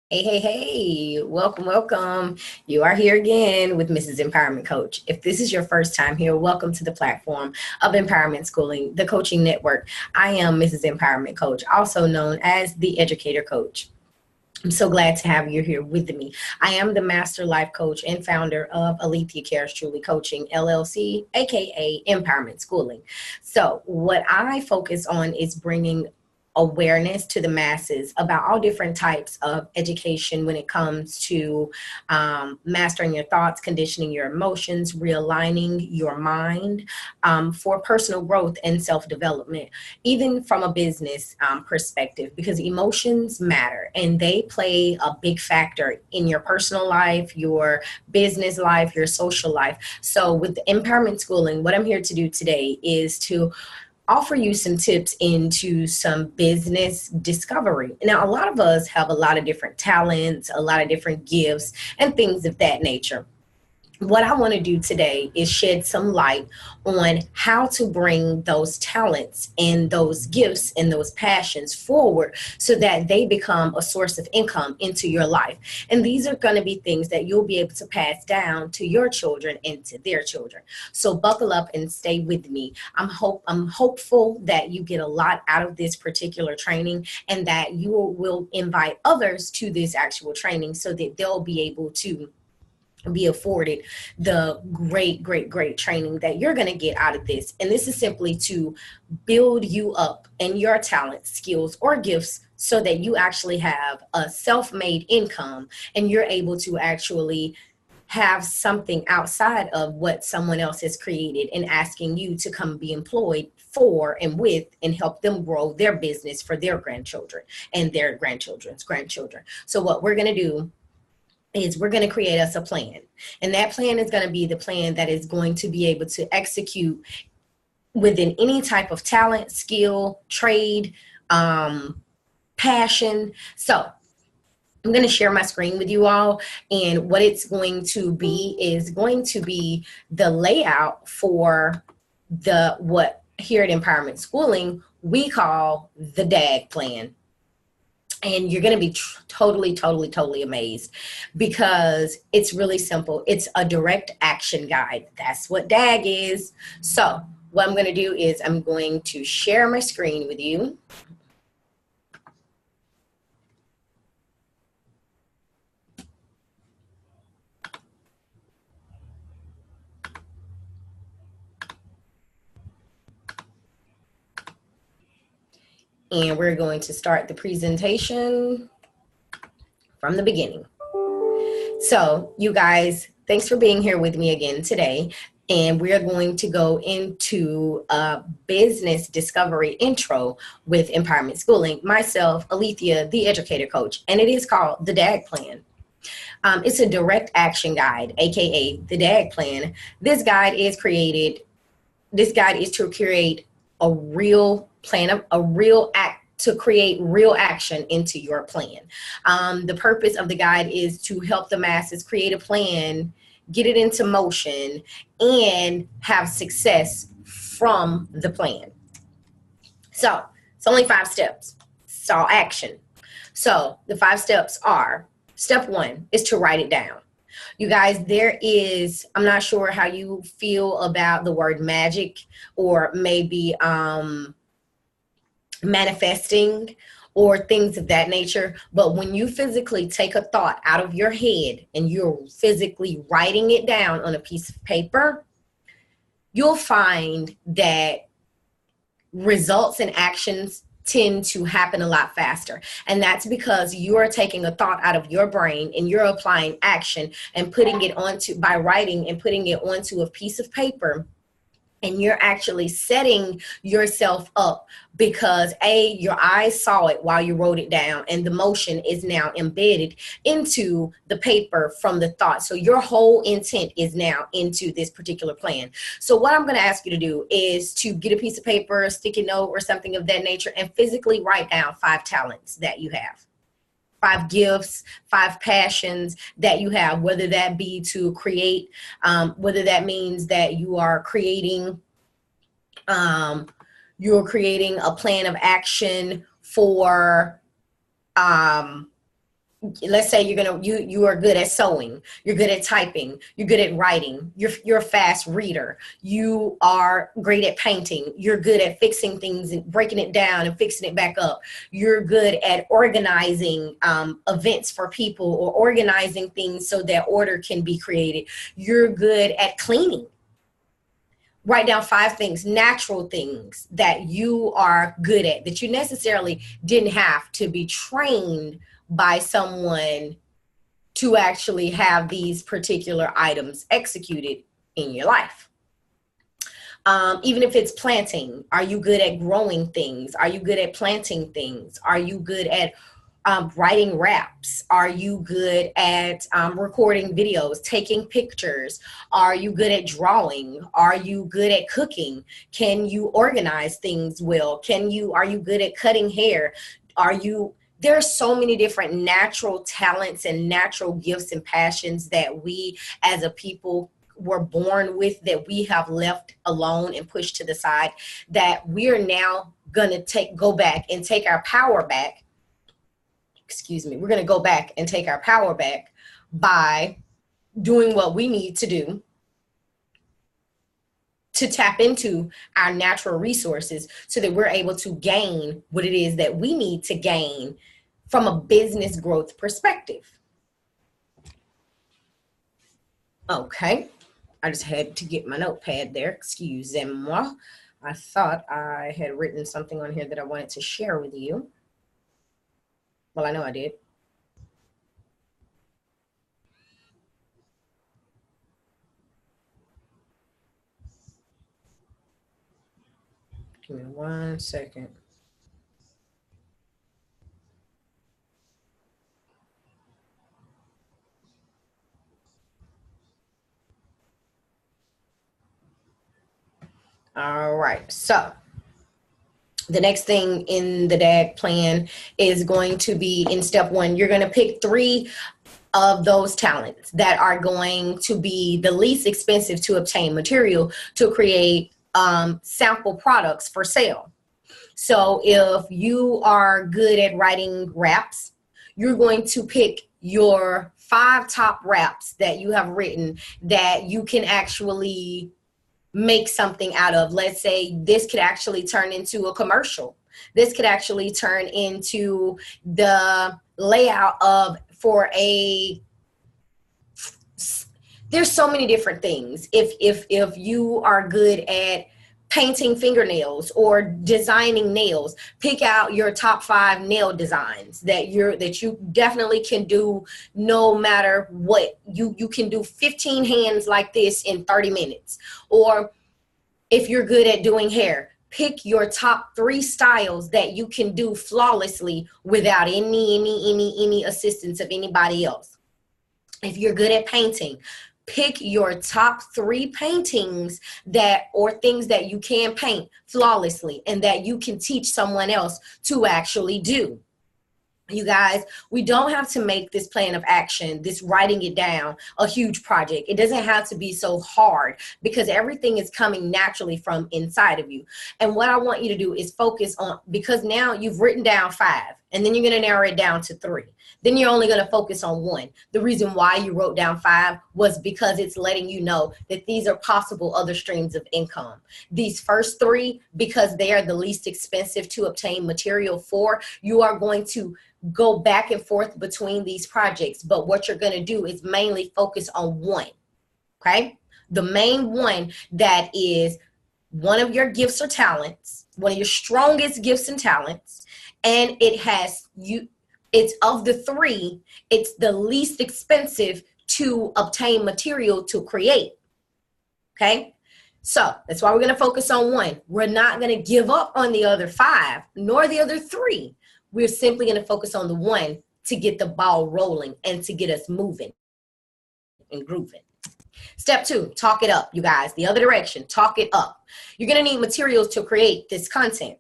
Hey, hey, hey, welcome, welcome. You are here again with Mrs. Empowerment Coach. If this is your first time here, welcome to the platform of Empowerment Schooling, the coaching network. I am Mrs. Empowerment Coach, also known as the Educator Coach. I'm so glad to have you here with me. I am the Master Life Coach and founder of Alethea Cares Truly Coaching, LLC, aka Empowerment Schooling. So, what I focus on is bringing awareness to the masses about all different types of education when it comes to mastering your thoughts, conditioning your emotions, realigning your mind for personal growth and self-development, even from a business perspective, because emotions matter and they play a big factor in your personal life, your business life, your social life. So with empowerment schooling, what I'm here to do today is to offer you some tips into some business discovery. Now, a lot of us have a lot of different talents, a lot of different gifts, and things of that nature. What I want to do today is shed some light on how to bring those talents and those gifts and those passions forward so that they become a source of income into your life. And these are going to be things that you'll be able to pass down to your children and to their children. So buckle up and stay with me. I'm hopeful that you get a lot out of this particular training and that you will invite others to this actual training so that they'll be able to be afforded the great training that you're going to get out of this. And this is simply to build you up in your talents, skills, or gifts so that you actually have a self-made income and you're able to actually have something outside of what someone else has created and asking you to come be employed for and with and help them grow their business for their grandchildren and their grandchildren's grandchildren. So what we're going to do is we're going to create us a plan. And that plan is going to be the plan that is going to be able to execute within any type of talent, skill, trade, passion. So I'm going to share my screen with you all. And what it's going to be is going to be the layout for what here at Empowerment Schooling we call the DAG plan. And you're going to be totally amazed because it's really simple. It's a direct action guide. That's what DAG is. So what I'm going to do is I'm going to share my screen with you. And we're going to start the presentation from the beginning. So you guys, thanks for being here with me again today. And we're going to go into a business discovery intro with Empowerment Schooling. Myself, Alethea, the Educator Coach, and it is called the DAG Plan. It's a direct action guide, aka the DAG Plan. This guide is to create a real plan, to create real action into your plan. The purpose of the guide is to help the masses create a plan, get it into motion, and have success from the plan. So it's only 5 steps. It's all action. So the 5 steps are, step 1 is to write it down. You guys, I'm not sure how you feel about the word magic or maybe manifesting or things of that nature. But when you physically take a thought out of your head and you're physically writing it down on a piece of paper, you'll find that results and actions tend to happen a lot faster. And that's because you are taking a thought out of your brain and you're applying action and putting it by writing and putting it onto a piece of paper. And you're actually setting yourself up because your eyes saw it while you wrote it down, and the motion is now embedded into the paper from the thought. So your whole intent is now into this particular plan. So what I'm going to ask you to do is to get a piece of paper, a sticky note, or something of that nature, and physically write down 5 talents that you have. 5 gifts, 5 passions that you have, whether that be to create, whether that means that you are creating a plan of action for let's say you are good at sewing, you're good at typing, you're good at writing, you're a fast reader, you are great at painting, you're good at fixing things and breaking it down and fixing it back up, you're good at organizing events for people or organizing things so that order can be created, you're good at cleaning. Write down 5 things, natural things that you are good at, that you necessarily didn't have to be trained by someone to actually have these particular items executed in your life. Even if it's planting, are you good at growing things? Are you good at planting things? Are you good at writing raps? Are you good at recording videos, taking pictures? Are you good at drawing? Are you good at cooking? Can you organize things well? Are you good at cutting hair? There are so many different natural talents and natural gifts and passions that we as a people were born with, that we have left alone and pushed to the side, that we are now going to go back and take our power back. We're going to go back and take our power back by doing what we need to do to tap into our natural resources so that we're able to gain what it is that we need to gain from a business growth perspective. Okay, I just had to get my notepad there. Excusez-moi. I thought I had written something on here that I wanted to share with you. Well, I know I did. Give me 1 second. All right, so the next thing in the DAG plan is going to be in step 1. You're going to pick 3 of those talents that are going to be the least expensive to obtain material to create sample products for sale. So if you are good at writing raps, you're going to pick your 5 top raps that you have written that you can actually make something out of. Let's say this could actually turn into a commercial. This could actually turn into the layout there's so many different things. If you are good at painting fingernails or designing nails, pick out your top 5 nail designs that you definitely can do no matter what. You can do 15 hands like this in 30 minutes. Or if you're good at doing hair, pick your top 3 styles that you can do flawlessly without any assistance of anybody else. If you're good at painting, pick your top 3 paintings or things that you can paint flawlessly and that you can teach someone else to actually do. You guys, we don't have to make this plan of action, this writing it down, a huge project. It doesn't have to be so hard because everything is coming naturally from inside of you. And what I want you to do is focus on, because now you've written down 5 and then you're going to narrow it down to 3. Then you're only going to focus on 1. The reason why you wrote down 5 was because it's letting you know that these are possible other streams of income. These first 3, because they are the least expensive to obtain material for, you are going to go back and forth between these projects. But what you're going to do is mainly focus on 1. Okay? The main one that is one of your gifts or talents, one of your strongest gifts and talents, and it's of the 3, it's the least expensive to obtain material to create. Okay? So that's why we're going to focus on 1. We're not going to give up on the other 5, nor the other 3. We're simply going to focus on the 1 to get the ball rolling and to get us moving and grooving. Step 2, talk it up, you guys. The other direction, talk it up. You're going to need materials to create this content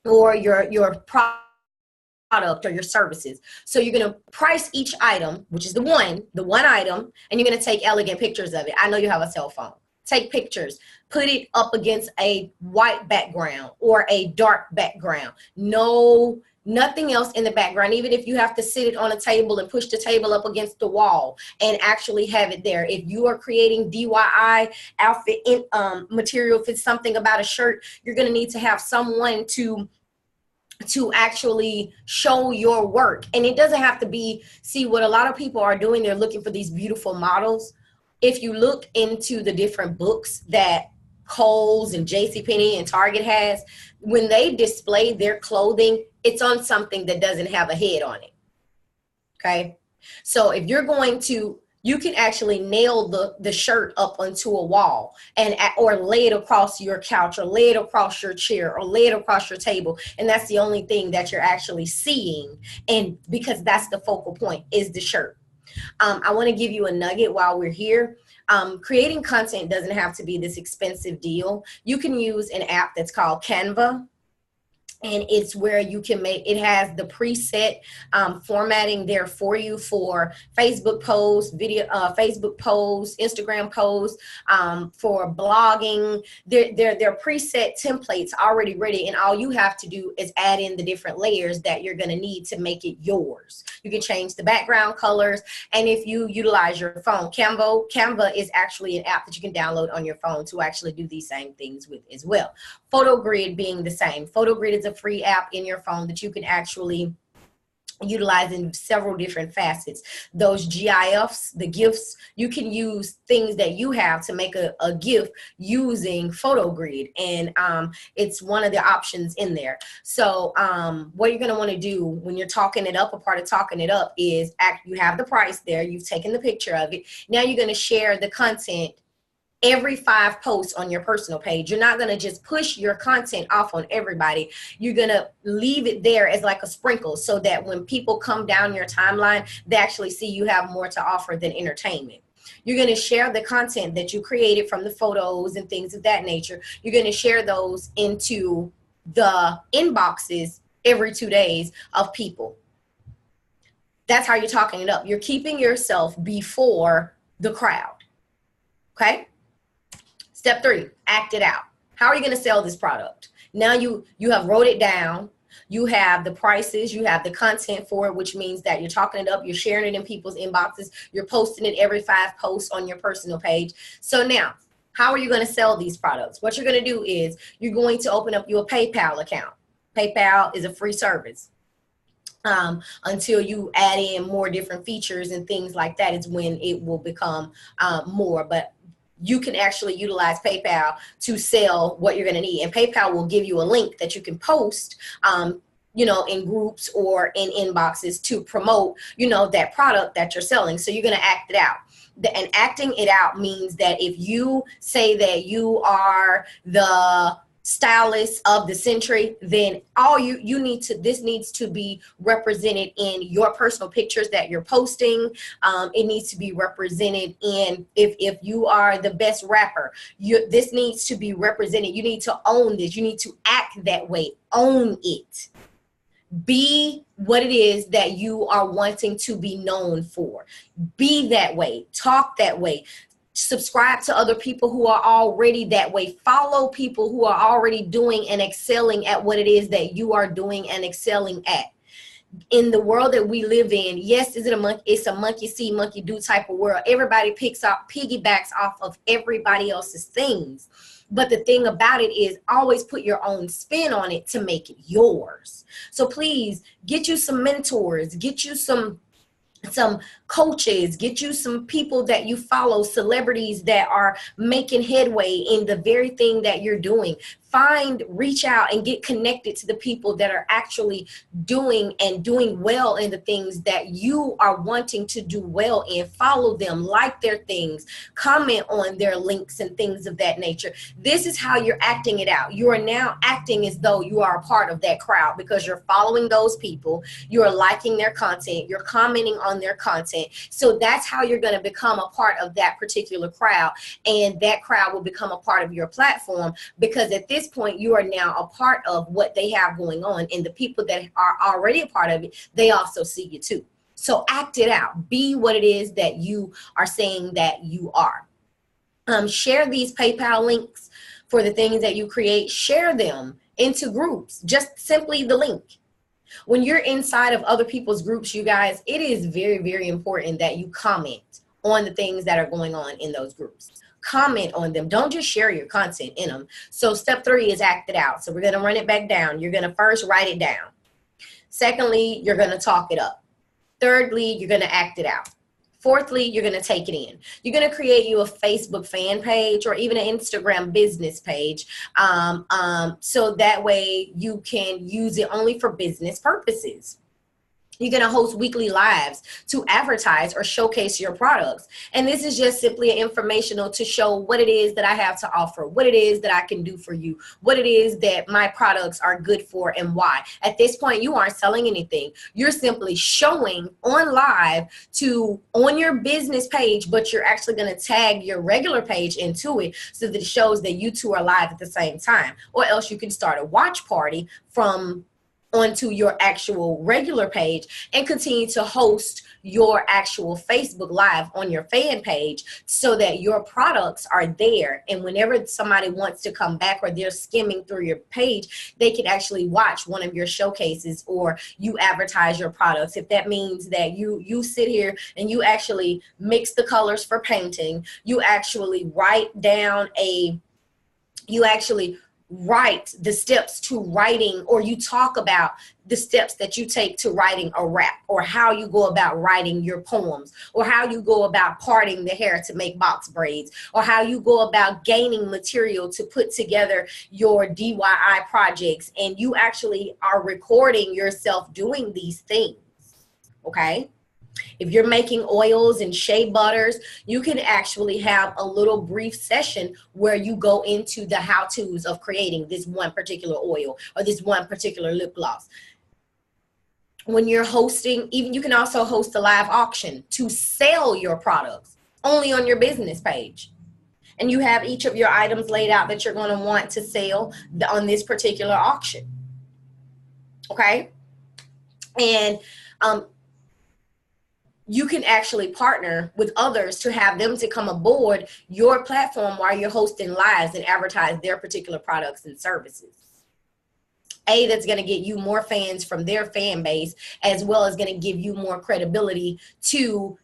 or your product or your services. So you're going to price each item, which is the one item, and you're going to take elegant pictures of it. I know you have a cell phone. Take pictures, put it up against a white background or a dark background. No Nothing else in the background, even if you have to sit it on a table and push the table up against the wall and actually have it there. If you are creating DIY outfit material, if it's something about a shirt, you're going to need to have someone to actually show your work. And it doesn't have to be, see what a lot of people are doing, they're looking for these beautiful models. If you look into the different books that Kohl's and JCPenney and Target has, when they display their clothing, it's on something that doesn't have a head on it. Okay, so if you're going to, you can actually nail the shirt up onto a wall and or lay it across your couch or lay it across your chair or lay it across your table, and that's the only thing that you're actually seeing, and because that's the focal point is the shirt. I want to give you a nugget while we're here. Creating content doesn't have to be this expensive deal. You can use an app that's called Canva. And it's where you can make, it has the preset formatting there for you for Facebook posts, Facebook posts, Instagram posts, for blogging. They're preset templates already ready, and all you have to do is add in the different layers that you're going to need to make it yours. You can change the background colors, and if you utilize your phone, Canva is actually an app that you can download on your phone to actually do these same things with as well. PhotoGrid being the same. PhotoGrid is a free app in your phone that you can actually utilize in several different facets. Those GIFs, the GIFs, you can use things that you have to make a GIF using PhotoGrid, and it's one of the options in there. So what you're going to want to do when you're talking it up, a part of talking it up is you have the price there, you've taken the picture of it, now you're going to share the content every 5 posts on your personal page. You're not going to just push your content off on everybody. You're going to leave it there as like a sprinkle so that when people come down your timeline, they actually see you have more to offer than entertainment. You're going to share the content that you created from the photos and things of that nature. You're going to share those into the inboxes every 2 days of people. That's how you're talking it up. You're keeping yourself before the crowd. Okay? Step 3, act it out. How are you going to sell this product? Now you have wrote it down. You have the prices. You have the content for it, which means that you're talking it up. You're sharing it in people's inboxes. You're posting it every 5 posts on your personal page. So now, how are you going to sell these products? What you're going to do is you're going to open up your PayPal account. PayPal is a free service. Until you add in more different features and things like that, it's when it will become more. But you can actually utilize PayPal to sell what you're going to need. And PayPal will give you a link that you can post, you know, in groups or in inboxes to promote, you know, that product that you're selling. So you're going to act it out. And acting it out means that if you say that you are the stylist of the century, then all you need to, this needs to be represented in your personal pictures that you're posting. It needs to be represented in, if you are the best rapper, this needs to be represented. You need to own this. You need to act that way. Own it. Be what it is that you are wanting to be known for. Be that way. Talk that way. Subscribe to other people who are already that way. Follow people who are already doing and excelling at what it is that you are doing and excelling at. In the world that we live in, yes, it's a monkey see, monkey do type of world. Everybody piggybacks off of everybody else's things. But the thing about it is always put your own spin on it to make it yours. So please get you some mentors, get you some coaches, get you some people that you follow, celebrities that are making headway in the very thing that you're doing. Reach out and get connected to the people that are actually doing well in the things that you are wanting to do well in. Follow them, like their things, comment on their links and things of that nature. This is how you're acting it out. You are now acting as though you are a part of that crowd because you're following those people, you're liking their content, you're commenting on their content. So that's how you're going to become a part of that particular crowd, and that crowd will become a part of your platform, because at this point you are now a part of what they have going on, and the people that are already a part of it, they also see you too. So act it out. Be what it is that you are saying that you are. Share these PayPal links for the things that you create. Share them into groups, just simply the link. When you're inside of other people's groups, you guys, it is very, very important that you comment on the things that are going on in those groups. Comment on them. Don't just share your content in them. So step 3 is act it out. So we're going to run it back down. You're going to first write it down. Secondly, you're going to talk it up. Thirdly, you're going to act it out. Fourthly, you're going to take it in. You're going to create you a Facebook fan page or even an Instagram business page. So that way you can use it only for business purposes. You're going to host weekly lives to advertise or showcase your products. And this is just simply an informational to show what it is that I have to offer, what it is that I can do for you, what it is that my products are good for and why. At this point, you aren't selling anything. You're simply showing on live on your business page, but you're actually going to tag your regular page into it so that it shows that you two are live at the same time. Or else you can start a watch party from onto your actual regular page and continue to host your actual Facebook Live on your fan page so that your products are there. And whenever somebody wants to come back or they're skimming through your page, they can actually watch one of your showcases or you advertise your products. If that means that you sit here and you actually mix the colors for painting, you actually write the steps to writing, or you talk about the steps that you take to writing a rap, or how you go about writing your poems, or how you go about parting the hair to make box braids, or how you go about gaining material to put together your DIY projects, and you actually are recording yourself doing these things, okay? If you're making oils and shea butters, you can actually have a little brief session where you go into the how-tos of creating this one particular oil or this one particular lip gloss. When you're hosting, even you can also host a live auction to sell your products only on your business page. And you have each of your items laid out that you're going to want to sell on this particular auction. Okay? And you can actually partner with others to have them to come aboard your platform while you're hosting lives and advertise their particular products and services. That's going to get you more fans from their fan base, as well as going to give you more credibility to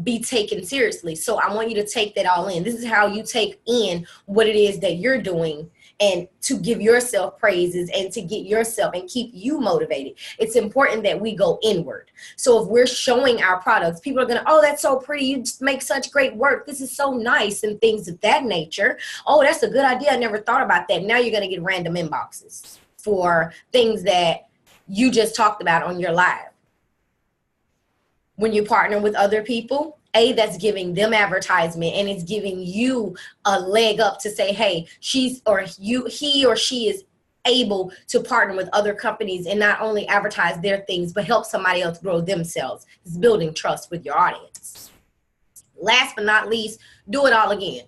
be taken seriously. So I want you to take that all in. This is how you take in what it is that you're doing, and to give yourself praises and to get yourself and keep you motivated. It's important that we go inward. So if we're showing our products, people are going to, oh, that's so pretty. You just make such great work. This is so nice, and things of that nature. Oh, that's a good idea. I never thought about that. Now you're going to get random inboxes for things that you just talked about on your live. When you partner with other people, that's giving them advertisement, and it's giving you a leg up to say, hey, he or she is able to partner with other companies and not only advertise their things, but help somebody else grow themselves. It's building trust with your audience. Last but not least, do it all again.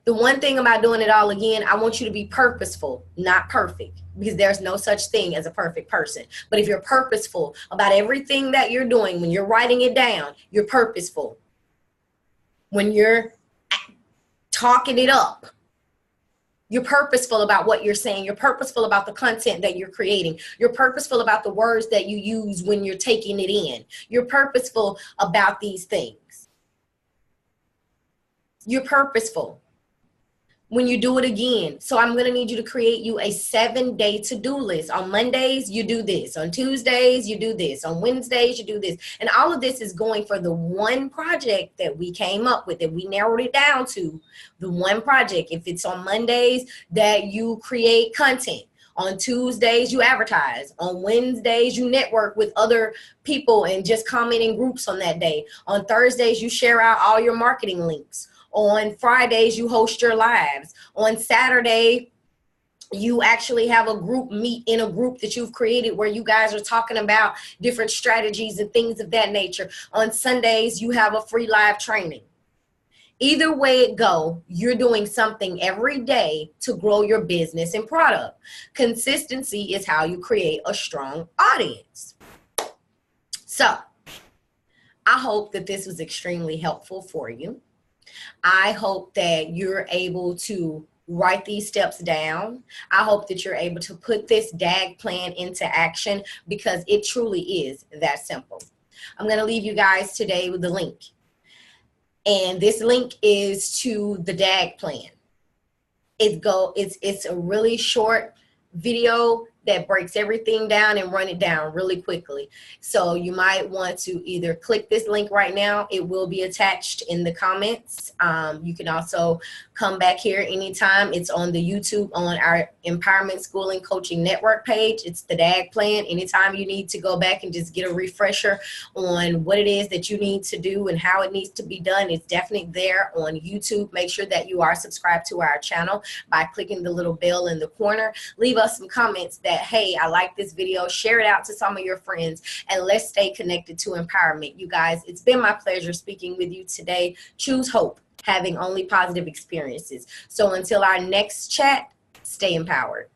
The one thing about doing it all again, I want you to be purposeful, not perfect, because there's no such thing as a perfect person. But if you're purposeful about everything that you're doing, when you're writing it down, you're purposeful. When you're talking it up, you're purposeful about what you're saying. You're purposeful about the content that you're creating. You're purposeful about the words that you use when you're taking it in. You're purposeful about these things. You're purposeful when you do it again. So I'm going to need you to create you a 7-day to-do list. On Mondays, you do this. On Tuesdays, you do this. On Wednesdays, you do this. And all of this is going for the one project that we came up with, that we narrowed it down to. The one project. If it's on Mondays, that you create content. On Tuesdays, you advertise. On Wednesdays, you network with other people and just comment in groups on that day. On Thursdays, you share out all your marketing links. On Fridays, you host your lives. On Saturday, you actually have a group meet in a group that you've created where you guys are talking about different strategies and things of that nature. On Sundays, you have a free live training. Either way it go, you're doing something every day to grow your business and product. Consistency is how you create a strong audience. So I hope that this was extremely helpful for you. I hope that you're able to write these steps down. I hope that you're able to put this DAG plan into action, because it truly is that simple. I'm going to leave you guys today with the link. And this link is to the DAG plan. It's a really short video that breaks everything down and run it down really quickly. So you might want to either click this link right now. It will be attached in the comments. You can also come back here anytime. It's on the YouTube on our Empowerment Schooling Coaching Network page. It's the DAG plan. Anytime you need to go back and just get a refresher on what it is that you need to do and how it needs to be done, it's definitely there on YouTube. Make sure that you are subscribed to our channel by clicking the little bell in the corner. Leave us some comments that, hey, I like this video. Share it out to some of your friends, and let's stay connected to empowerment. You guys, it's been my pleasure speaking with you today. Choose hope, having only positive experiences. So until our next chat, stay empowered.